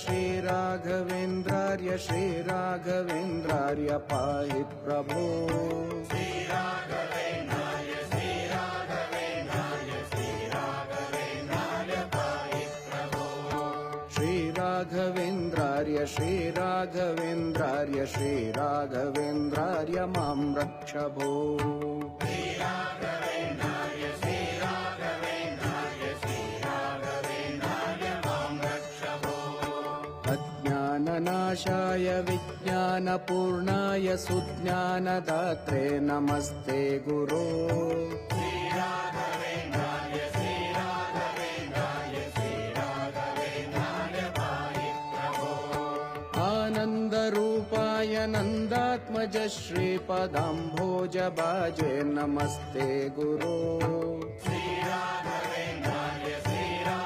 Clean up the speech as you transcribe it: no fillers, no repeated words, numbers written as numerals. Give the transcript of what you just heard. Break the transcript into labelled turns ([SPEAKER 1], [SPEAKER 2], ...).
[SPEAKER 1] श्रीराघवेन्द्रार्य श्रीराघवेन्द्रार्य पाहि प्रभो
[SPEAKER 2] श्रीराघवेन्द्राय श्रीराघवेन्द्राय श्रीराघवेन्द्राय पाहि प्रभो
[SPEAKER 1] श्रीराघवेन्द्रार्य श्रीराघवेन्द्रार्य श्रीराघवेन्द्रार्य मां रक्ष भो
[SPEAKER 2] श्रीराघवेन्द्राय श्रीराघवेन्द्राय श्रीराघवेन्द्राय मां रक्ष भो
[SPEAKER 1] अज्ञाननाशाय विज्ञानपूर्णाय सुज्ञानदात्रे नमस्ते गुरो
[SPEAKER 2] श्रीराघवेन्द्राय श्रीराघवेन्द्राय श्रीराघवेन्द्राय पाहि प्रभो
[SPEAKER 1] आनन्दरूपाय नन्दात्मज श्रीपदाम्भोजभाजे नमस्ते गुरो